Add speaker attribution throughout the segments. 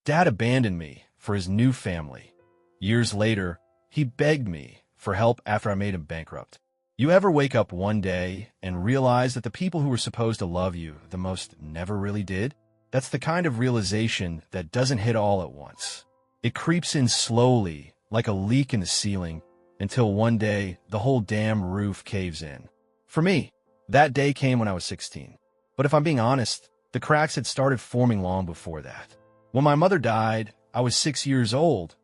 Speaker 1: Dad abandoned me for his new family. Years later, he begged me for help after I made him bankrupt. You ever wake up one day and realize that the people who were supposed to love you the most never really did? That's the kind of realization that doesn't hit all at once. It creeps in slowly, like a leak in the ceiling, until one day the whole damn roof caves in. For me, that day came when I was 16. But if I'm being honest, the cracks had started forming long before that. When my mother died, I was 6 years old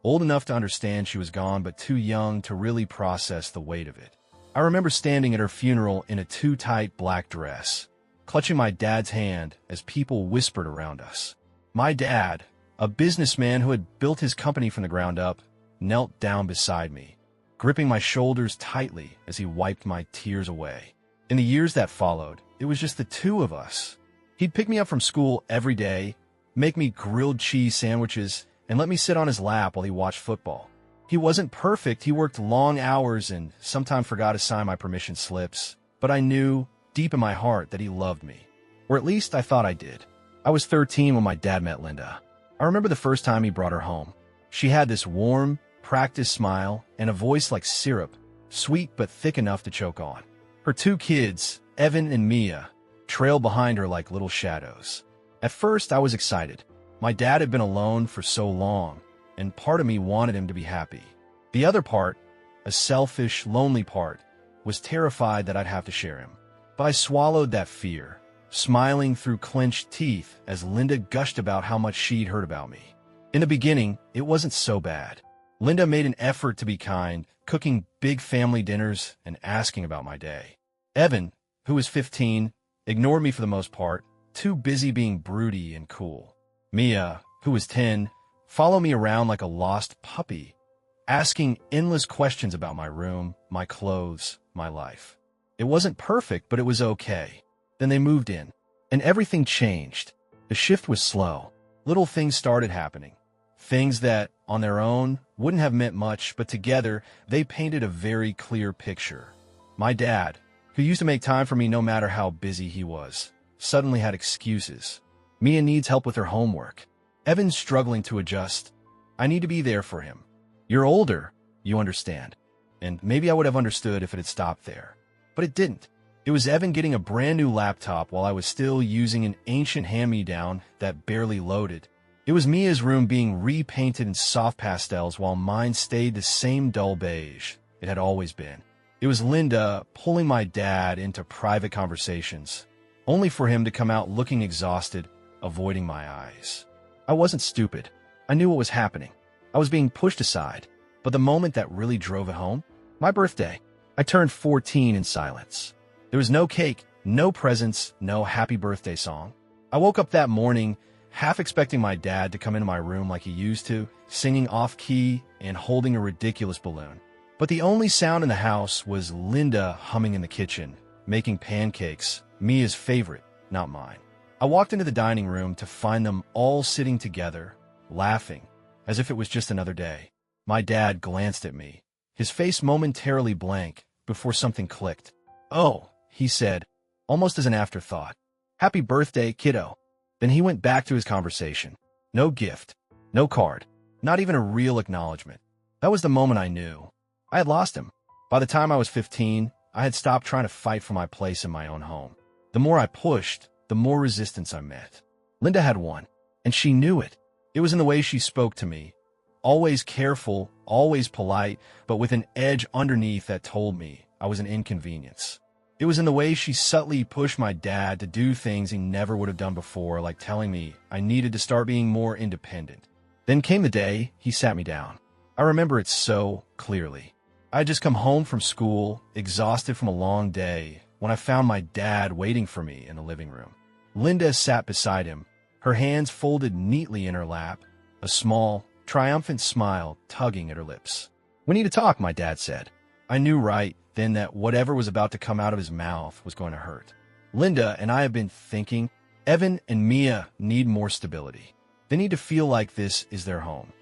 Speaker 1: enough to understand she was gone, but too young to really process the weight of it. I remember standing at her funeral in a too tight black dress, clutching my dad's hand as people whispered around us. My dad, a businessman who had built his company from the ground up, knelt down beside me, gripping my shoulders tightly as he wiped my tears away. In the years that followed, it was just the two of us. He'd pick me up from school every day, make me grilled cheese sandwiches, and let me sit on his lap while he watched football. He wasn't perfect. He worked long hours and sometimes forgot to sign my permission slips. But I knew, deep in my heart, that he loved me. Or at least I thought I did. I was 13 when my dad met Linda. I remember the first time he brought her home. She had this warm, practiced smile and a voice like syrup, sweet but thick enough to choke on. Her two kids, Evan and Mia, trailed behind her like little shadows. At first, I was excited. My dad had been alone for so long, and part of me wanted him to be happy. The other part, a selfish, lonely part, was terrified that I'd have to share him. But I swallowed that fear, smiling through clenched teeth as Linda gushed about how much she'd heard about me. In the beginning, it wasn't so bad. Linda made an effort to be kind, cooking big family dinners and asking about my day. Evan, who was 15, ignored me for the most part, too busy being broody and cool. Mia, who was 10, followed me around like a lost puppy, asking endless questions about my room, my clothes, my life. It wasn't perfect, but it was okay. Then they moved in, and everything changed. The shift was slow. Little things started happening. Things that, on their own, wouldn't have meant much, but together, they painted a very clear picture. My dad, who used to make time for me no matter how busy he was, suddenly had excuses. Mia needs help with her homework. Evan's struggling to adjust. I need to be there for him. You're older, you understand. And maybe I would have understood if it had stopped there. But it didn't. It was Evan getting a brand new laptop while I was still using an ancient hand-me-down that barely loaded. It was Mia's room being repainted in soft pastels while mine stayed the same dull beige it had always been. It was Linda pulling my dad into private conversations, only for him to come out looking exhausted, avoiding my eyes. I wasn't stupid. I knew what was happening. I was being pushed aside. But the moment that really drove it home, my birthday. I turned 14 in silence. There was no cake, no presents, no happy birthday song. I woke up that morning, half expecting my dad to come into my room like he used to, singing off-key and holding a ridiculous balloon. But the only sound in the house was Linda humming in the kitchen, making pancakes, Mia's favorite, not mine. I walked into the dining room to find them all sitting together, laughing, as if it was just another day. My dad glanced at me, his face momentarily blank, before something clicked. "Oh," he said, almost as an afterthought. "Happy birthday, kiddo." Then he went back to his conversation. No gift, no card, not even a real acknowledgement. That was the moment I knew. I had lost him. By the time I was 15, I had stopped trying to fight for my place in my own home. The more I pushed, the more resistance I met. Linda had won, and she knew it. It was in the way she spoke to me. Always careful, always polite, but with an edge underneath that told me I was an inconvenience. It was in the way she subtly pushed my dad to do things he never would have done before, like telling me I needed to start being more independent. Then came the day he sat me down. I remember it so clearly. I had just come home from school, exhausted from a long day, when I found my dad waiting for me in the living room. Linda sat beside him, her hands folded neatly in her lap, a small, triumphant smile tugging at her lips. "We need to talk," my dad said. I knew right then that whatever was about to come out of his mouth was going to hurt. "Linda and I have been thinking, Evan and Mia need more stability. They need to feel like this is their home."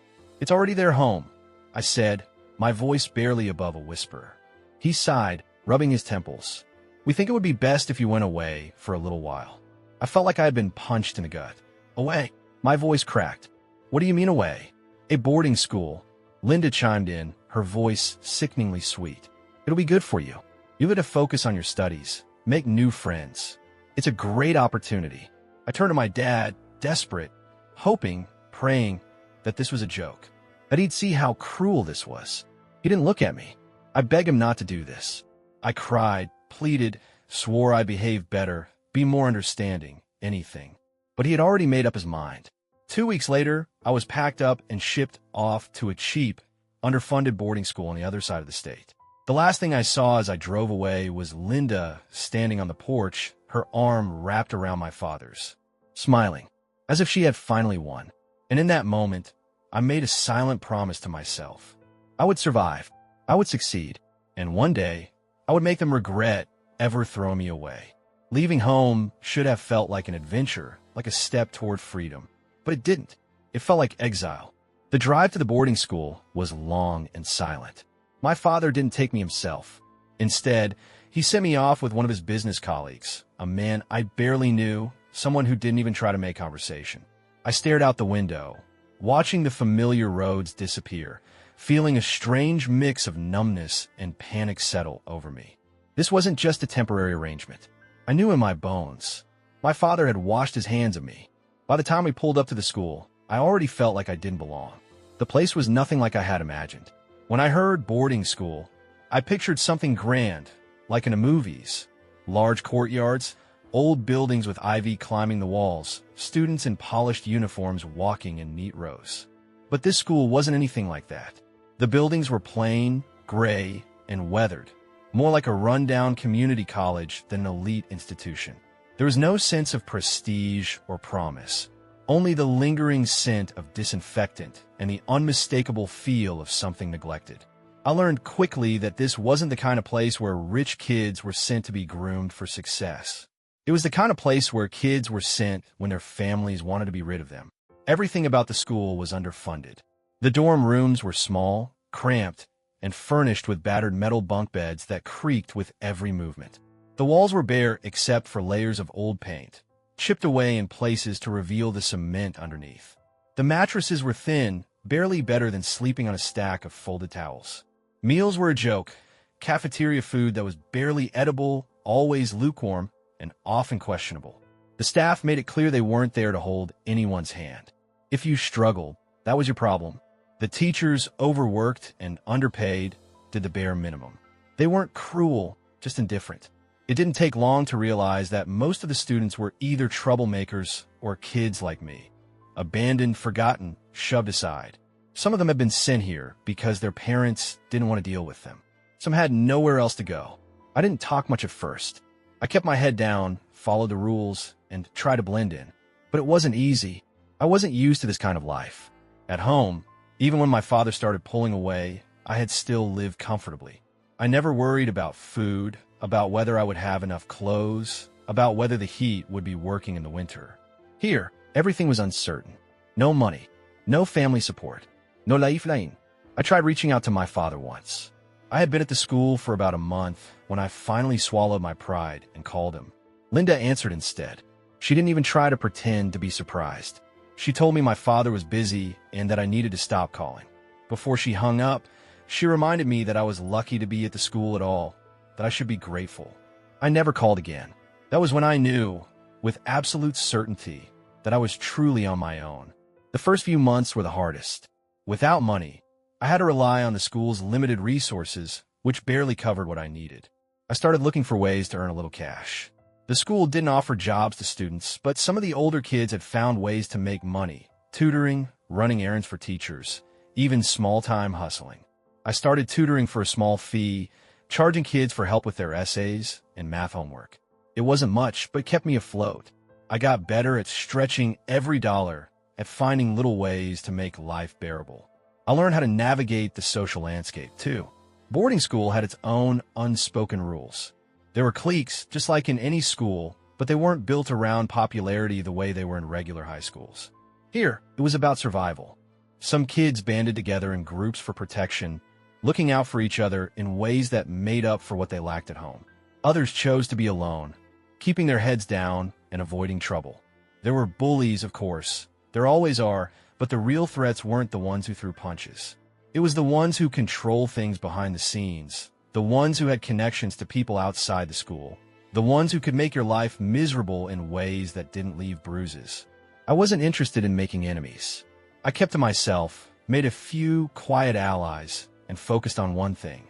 Speaker 1: "It's already their home," I said, my voice barely above a whisper. He sighed, rubbing his temples. "We think it would be best if you went away for a little while." I felt like I had been punched in the gut. "Away." My voice cracked. What do you mean away? A boarding school. Linda chimed in, her voice sickeningly sweet. It'll be good for you. You'll get to focus on your studies, make new friends. It's a great opportunity. I turned to my dad, desperate, hoping, praying that this was a joke, that he'd see how cruel this was. He didn't look at me. I begged him not to do this. I cried, pleaded, swore I'd behave better, be more understanding, anything. But he had already made up his mind. 2 weeks later, I was packed up and shipped off to a cheap, underfunded boarding school on the other side of the state. The last thing I saw as I drove away was Linda standing on the porch, her arm wrapped around my father's, smiling, as if she had finally won. And in that moment, I made a silent promise to myself. I would survive, I would succeed, and one day, I would make them regret ever throwing me away. Leaving home should have felt like an adventure, like a step toward freedom. But it didn't. It felt like exile. The drive to the boarding school was long and silent. My father didn't take me himself. Instead, he sent me off with one of his business colleagues, a man I barely knew, someone who didn't even try to make conversation. I stared out the window, watching the familiar roads disappear, feeling a strange mix of numbness and panic settle over me. This wasn't just a temporary arrangement. I knew in my bones. My father had washed his hands of me. By the time we pulled up to the school, I already felt like I didn't belong. The place was nothing like I had imagined. When I heard boarding school, I pictured something grand, like in the movies. Large courtyards, old buildings with ivy climbing the walls, students in polished uniforms walking in neat rows. But this school wasn't anything like that. The buildings were plain, gray, and weathered, more like a rundown community college than an elite institution. There was no sense of prestige or promise, only the lingering scent of disinfectant and the unmistakable feel of something neglected. I learned quickly that this wasn't the kind of place where rich kids were sent to be groomed for success. It was the kind of place where kids were sent when their families wanted to be rid of them. Everything about the school was underfunded. The dorm rooms were small, cramped, and furnished with battered metal bunk beds that creaked with every movement. The walls were bare except for layers of old paint, chipped away in places to reveal the cement underneath. The mattresses were thin, barely better than sleeping on a stack of folded towels. Meals were a joke, cafeteria food that was barely edible, always lukewarm, and often questionable. The staff made it clear they weren't there to hold anyone's hand. If you struggled, that was your problem. The teachers, overworked and underpaid, did the bare minimum. They weren't cruel, just indifferent. It didn't take long to realize that most of the students were either troublemakers or kids like me. Abandoned, forgotten, shoved aside. Some of them had been sent here because their parents didn't want to deal with them. Some had nowhere else to go. I didn't talk much at first. I kept my head down, followed the rules, and tried to blend in. But it wasn't easy. I wasn't used to this kind of life. At home, even when my father started pulling away, I had still lived comfortably. I never worried about food, about whether I would have enough clothes, about whether the heat would be working in the winter. Here, everything was uncertain. No money, no family support, no lifeline. I tried reaching out to my father once. I had been at the school for about a month when I finally swallowed my pride and called him. Linda answered instead. She didn't even try to pretend to be surprised. She told me my father was busy and that I needed to stop calling. Before she hung up, she reminded me that I was lucky to be at the school at all, that I should be grateful. I never called again. That was when I knew, with absolute certainty, that I was truly on my own. The first few months were the hardest. Without money, I had to rely on the school's limited resources, which barely covered what I needed. I started looking for ways to earn a little cash. The school didn't offer jobs to students, but some of the older kids had found ways to make money, tutoring, running errands for teachers, even small-time hustling. I started tutoring for a small fee, charging kids for help with their essays and math homework. It wasn't much, but kept me afloat. I got better at stretching every dollar, at finding little ways to make life bearable. I learned how to navigate the social landscape, too. Boarding school had its own unspoken rules. There were cliques, just like in any school, but they weren't built around popularity the way they were in regular high schools. Here, it was about survival. Some kids banded together in groups for protection, looking out for each other in ways that made up for what they lacked at home. Others chose to be alone, keeping their heads down and avoiding trouble. There were bullies, of course. There always are, But the real threats weren't the ones who threw punches. It was the ones who control things behind the scenes, the ones who had connections to people outside the school, the ones who could make your life miserable in ways that didn't leave bruises. I wasn't interested in making enemies. I kept to myself, made a few quiet allies, and focused on one thing: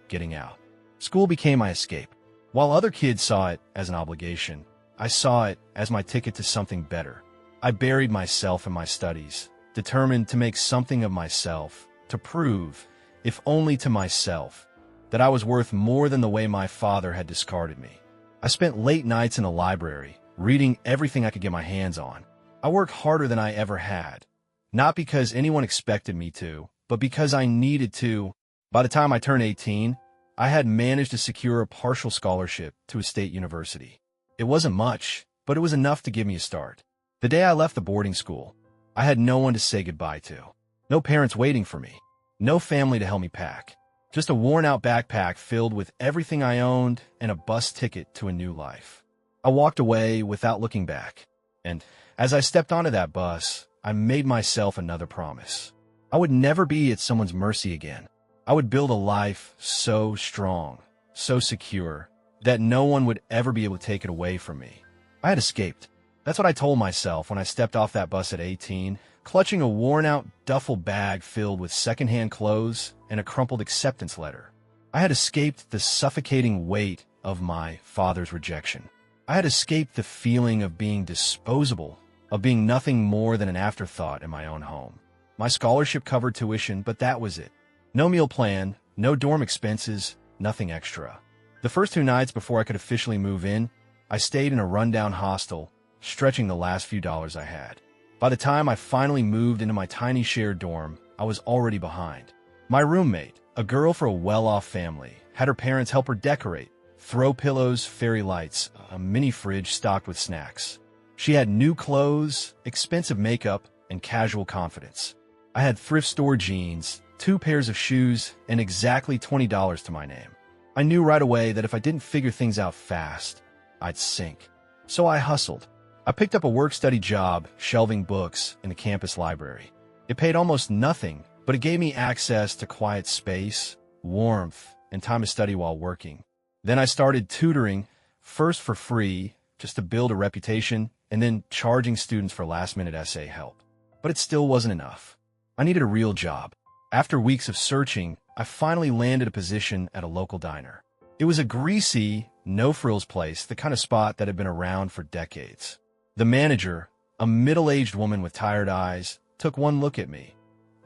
Speaker 1: getting out. School became my escape. While other kids saw it as an obligation, I saw it as my ticket to something better. I buried myself in my studies, determined to make something of myself, to prove, if only to myself, that I was worth more than the way my father had discarded me. I spent late nights in the library, reading everything I could get my hands on. I worked harder than I ever had, not because anyone expected me to, but because I needed to. By the time I turned 18, I had managed to secure a partial scholarship to a state university. It wasn't much, but it was enough to give me a start. The day I left the boarding school, I had no one to say goodbye to. No parents waiting for me. No family to help me pack. Just a worn-out backpack filled with everything I owned and a bus ticket to a new life. I walked away without looking back. And as I stepped onto that bus, I made myself another promise. I would never be at someone's mercy again. I would build a life so strong, so secure, that no one would ever be able to take it away from me. I had escaped. That's what I told myself when I stepped off that bus at 18, clutching a worn-out duffel bag filled with secondhand clothes and a crumpled acceptance letter. I had escaped the suffocating weight of my father's rejection. I had escaped the feeling of being disposable, of being nothing more than an afterthought in my own home. My scholarship covered tuition, but that was it. No meal plan, no dorm expenses, nothing extra. The first 2 nights before I could officially move in, I stayed in a rundown hostel, stretching the last few dollars I had. By the time I finally moved into my tiny shared dorm, I was already behind. My roommate, a girl for a well-off family, had her parents help her decorate, throw pillows, fairy lights, a mini fridge stocked with snacks. She had new clothes, expensive makeup, and casual confidence. I had thrift store jeans, 2 pairs of shoes, and exactly $20 to my name. I knew right away that if I didn't figure things out fast, I'd sink. So I hustled. I picked up a work-study job shelving books in the campus library. It paid almost nothing, but it gave me access to quiet space, warmth, and time to study while working. Then I started tutoring, first for free, just to build a reputation, and then charging students for last-minute essay help. But it still wasn't enough. I needed a real job. After weeks of searching, I finally landed a position at a local diner. It was a greasy, no-frills place, the kind of spot that had been around for decades. The manager, a middle-aged woman with tired eyes, took one look at me,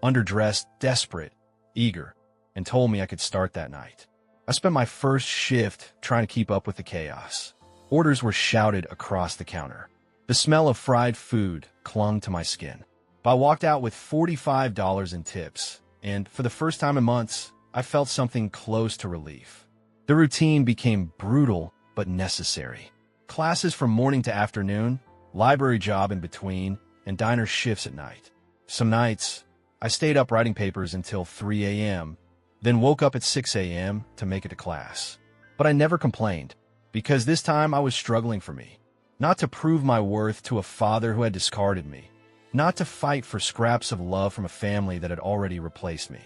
Speaker 1: underdressed, desperate, eager, and told me I could start that night. I spent my first shift trying to keep up with the chaos. Orders were shouted across the counter. The smell of fried food clung to my skin. But I walked out with $45 in tips, and for the first time in months, I felt something close to relief. The routine became brutal but necessary. Classes from morning to afternoon, library job in between, and diner shifts at night. Some nights, I stayed up writing papers until 3 a.m., then woke up at 6 a.m. to make it to class. But I never complained, because this time I was struggling for me. Not to prove my worth to a father who had discarded me. Not to fight for scraps of love from a family that had already replaced me.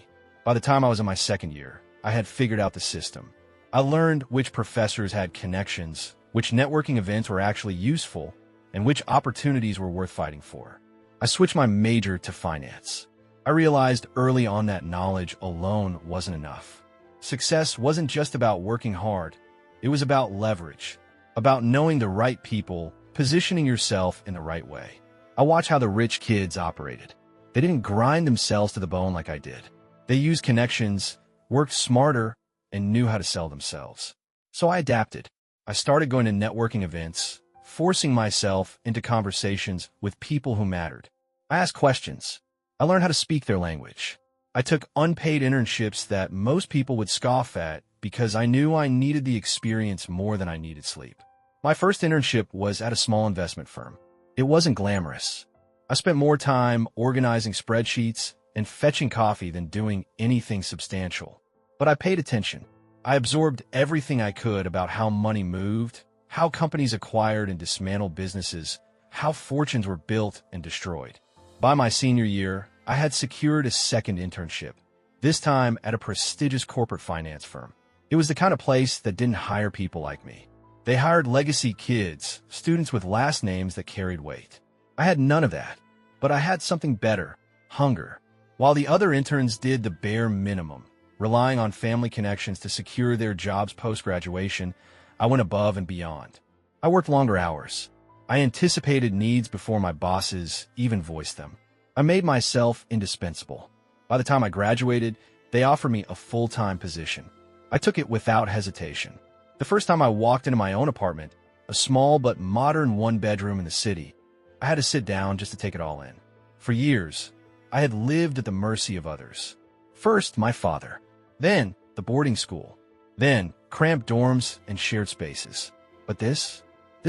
Speaker 1: By the time I was in my second year, I had figured out the system. I learned which professors had connections, which networking events were actually useful, and which opportunities were worth fighting for. I switched my major to finance. I realized early on that knowledge alone wasn't enough. Success wasn't just about working hard. It was about leverage, about knowing the right people, positioning yourself in the right way. I watched how the rich kids operated. They didn't grind themselves to the bone like I did. They used connections, worked smarter, and knew how to sell themselves. So I adapted. I started going to networking events, forcing myself into conversations with people who mattered. I asked questions. I learned how to speak their language. I took unpaid internships that most people would scoff at because I knew I needed the experience more than I needed sleep. My first internship was at a small investment firm. It wasn't glamorous. I spent more time organizing spreadsheets and fetching coffee than doing anything substantial. But I paid attention. I absorbed everything I could about how money moved, how companies acquired and dismantled businesses, how fortunes were built and destroyed. By my senior year, I had secured a second internship, this time at a prestigious corporate finance firm. It was the kind of place that didn't hire people like me. They hired legacy kids, students with last names that carried weight. I had none of that, but I had something better: hunger. While the other interns did the bare minimum, relying on family connections to secure their jobs post-graduation, I went above and beyond. I worked longer hours. I anticipated needs before my bosses even voiced them. I made myself indispensable. By the time I graduated, they offered me a full-time position. I took it without hesitation. The first time I walked into my own apartment, a small but modern one-bedroom in the city, I had to sit down just to take it all in. For years, I had lived at the mercy of others. First, my father. Then, the boarding school. Then, cramped dorms and shared spaces. But this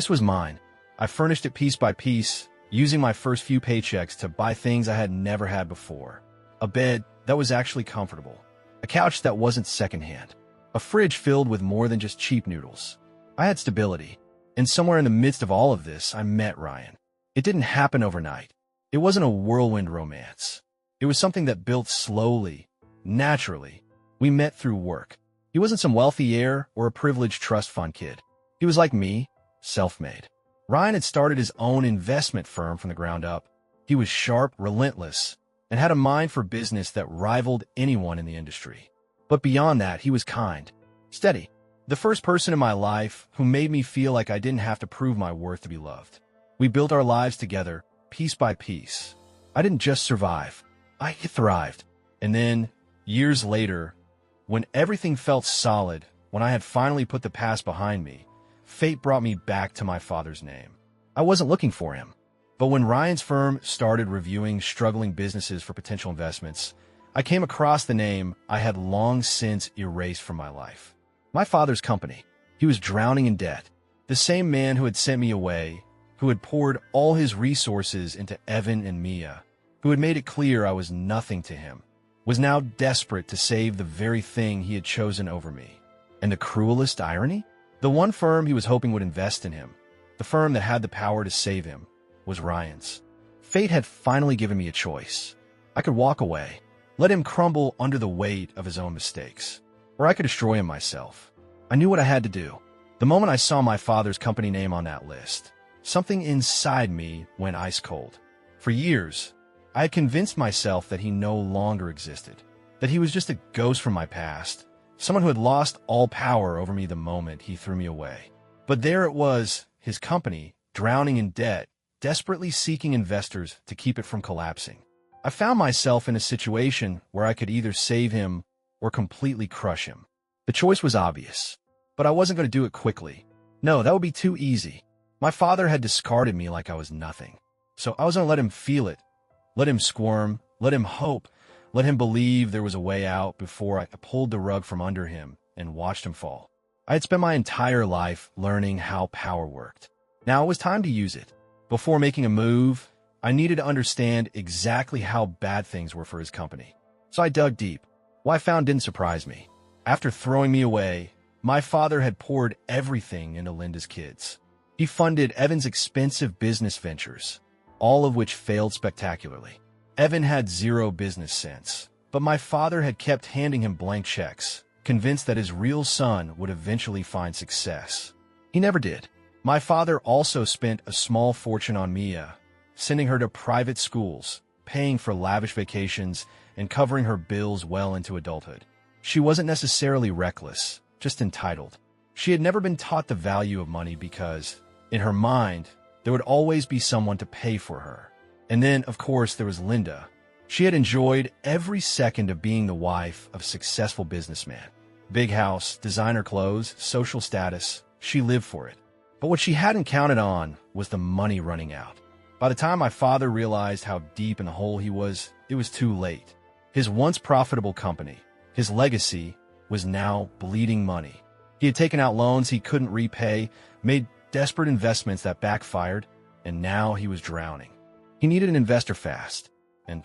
Speaker 1: was mine. I furnished it piece by piece, using my first few paychecks to buy things I had never had before. A bed that was actually comfortable. A couch that wasn't secondhand. A fridge filled with more than just cheap noodles. I had stability. And somewhere in the midst of all of this, I met Ryan. It didn't happen overnight. It wasn't a whirlwind romance. It was something that built slowly, naturally. We met through work. He wasn't some wealthy heir or a privileged trust fund kid. He was like me, self-made. Ryan had started his own investment firm from the ground up. He was sharp, relentless, and had a mind for business that rivaled anyone in the industry. But beyond that, he was kind, steady, the first person in my life who made me feel like I didn't have to prove my worth to be loved. We built our lives together, piece by piece. I didn't just survive. I thrived. And then, years later, when everything felt solid, when I had finally put the past behind me, fate brought me back to my father's name. I wasn't looking for him. But when Ryan's firm started reviewing struggling businesses for potential investments, I came across the name I had long since erased from my life. My father's company. He was drowning in debt. The same man who had sent me away, who had poured all his resources into Evan and Mia, who had made it clear I was nothing to him, was now desperate to save the very thing he had chosen over me. And the cruelest irony? The one firm he was hoping would invest in him, the firm that had the power to save him, was Ryan's. Fate had finally given me a choice. I could walk away, let him crumble under the weight of his own mistakes, or I could destroy him myself. I knew what I had to do. The moment I saw my father's company name on that list, something inside me went ice cold. For years, I had convinced myself that he no longer existed, that he was just a ghost from my past, someone who had lost all power over me the moment he threw me away. But there it was, his company, drowning in debt, desperately seeking investors to keep it from collapsing. I found myself in a situation where I could either save him or completely crush him. The choice was obvious, but I wasn't going to do it quickly. No, that would be too easy. My father had discarded me like I was nothing. So I was going to let him feel it, let him squirm, let him hope, let him believe there was a way out before I pulled the rug from under him and watched him fall. I had spent my entire life learning how power worked. Now it was time to use it. Before making a move, I needed to understand exactly how bad things were for his company. So I dug deep. What I found didn't surprise me. After throwing me away, my father had poured everything into Linda's kids. He funded Evan's expensive business ventures, all of which failed spectacularly. Evan had zero business sense, but my father had kept handing him blank checks, convinced that his real son would eventually find success. He never did. My father also spent a small fortune on Mia, sending her to private schools, paying for lavish vacations, and covering her bills well into adulthood. She wasn't necessarily reckless, just entitled. She had never been taught the value of money because, in her mind, there would always be someone to pay for her. And then, of course, there was Linda. She had enjoyed every second of being the wife of a successful businessman. Big house, designer clothes, social status. She lived for it. But what she hadn't counted on was the money running out. By the time my father realized how deep in the hole he was, it was too late. His once profitable company, his legacy, was now bleeding money. He had taken out loans he couldn't repay, made desperate investments that backfired, and now he was drowning. He needed an investor fast, and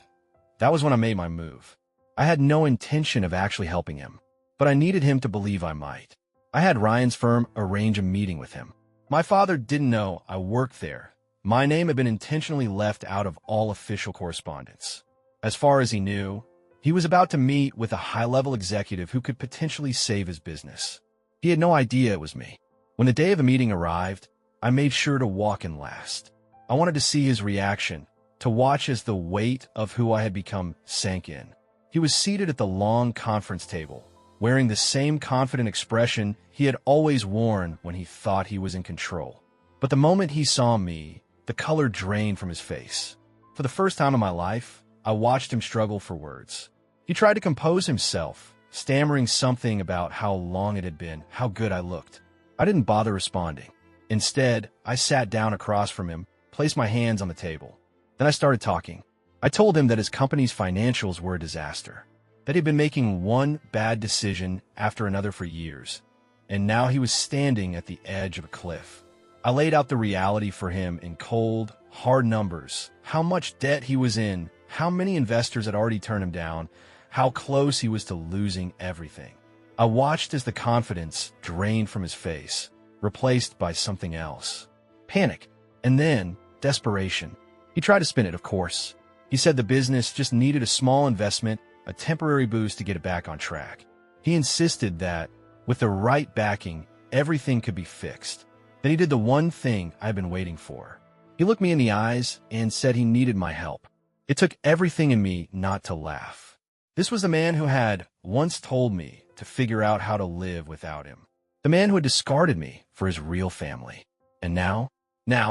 Speaker 1: that was when I made my move. I had no intention of actually helping him, but I needed him to believe I might. I had Ryan's firm arrange a meeting with him. My father didn't know I worked there, My name had been intentionally left out of all official correspondence. As far as he knew, he was about to meet with a high-level executive who could potentially save his business. He had no idea it was me. When the day of the meeting arrived, I made sure to walk in last. I wanted to see his reaction, to watch as the weight of who I had become sank in. He was seated at the long conference table, wearing the same confident expression he had always worn when he thought he was in control. But the moment he saw me, the color drained from his face. For the first time in my life, I watched him struggle for words. He tried to compose himself, stammering something about how long it had been, how good I looked. I didn't bother responding. Instead, I sat down across from him, placed my hands on the table. Then I started talking. I told him that his company's financials were a disaster, that he'd been making one bad decision after another for years, and now he was standing at the edge of a cliff. I laid out the reality for him in cold, hard numbers, how much debt he was in, how many investors had already turned him down, how close he was to losing everything. I watched as the confidence drained from his face, replaced by something else. Panic, and then desperation. He tried to spin it, of course. He said the business just needed a small investment, a temporary boost to get it back on track. He insisted that, with the right backing, everything could be fixed. Then he did the one thing I've been waiting for. He looked me in the eyes and said he needed my help. It took everything in me not to laugh. This was the man who had once told me to figure out how to live without him. The man who had discarded me for his real family. And now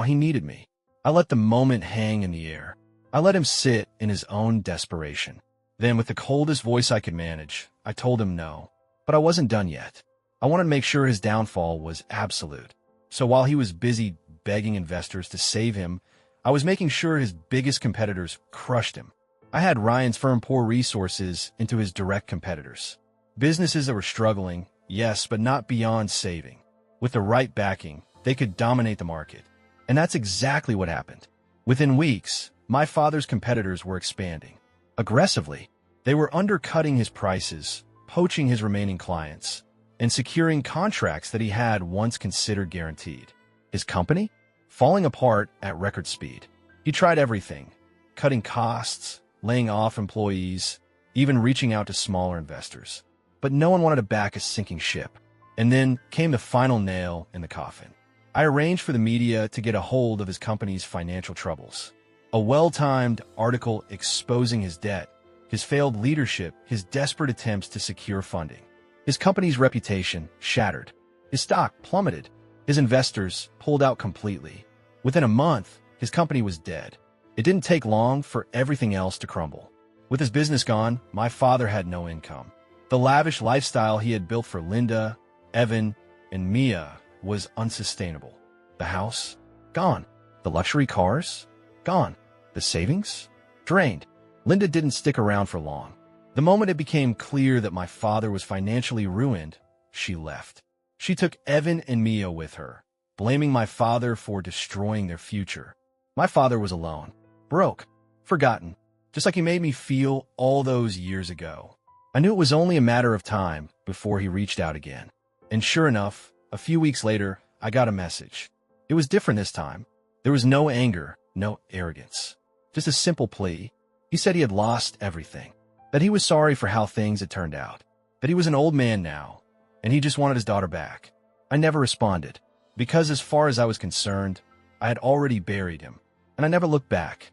Speaker 1: he needed me. I let the moment hang in the air. I let him sit in his own desperation. Then, with the coldest voice I could manage, I told him no. But I wasn't done yet. I wanted to make sure his downfall was absolute. So while he was busy begging investors to save him, I was making sure his biggest competitors crushed him. I had Ryan's firm pour resources into his direct competitors. Businesses that were struggling, yes, but not beyond saving. With the right backing, they could dominate the market. And that's exactly what happened. Within weeks, my father's competitors were expanding. Aggressively, they were undercutting his prices, poaching his remaining clients, and securing contracts that he had once considered guaranteed. His company? Falling apart at record speed. He tried everything, cutting costs, laying off employees, even reaching out to smaller investors. But no one wanted to back a sinking ship. And then came the final nail in the coffin. I arranged for the media to get a hold of his company's financial troubles. A well-timed article exposing his debt, his failed leadership, his desperate attempts to secure funding. His company's reputation shattered. His stock plummeted. His investors pulled out completely. Within a month, his company was dead. It didn't take long for everything else to crumble. With his business gone, my father had no income. The lavish lifestyle he had built for Linda, Evan, and Mia was unsustainable. The house? Gone. The luxury cars? Gone. The savings? Drained. Linda didn't stick around for long. The moment it became clear that my father was financially ruined, she left. She took Evan and Mia with her, blaming my father for destroying their future. My father was alone, broke, forgotten, just like he made me feel all those years ago. I knew it was only a matter of time before he reached out again. And sure enough, a few weeks later, I got a message. It was different this time. There was no anger, no arrogance, just a simple plea. He said he had lost everything, that he was sorry for how things had turned out, that he was an old man now, and he just wanted his daughter back. I never responded, because as far as I was concerned, I had already buried him, and I never looked back.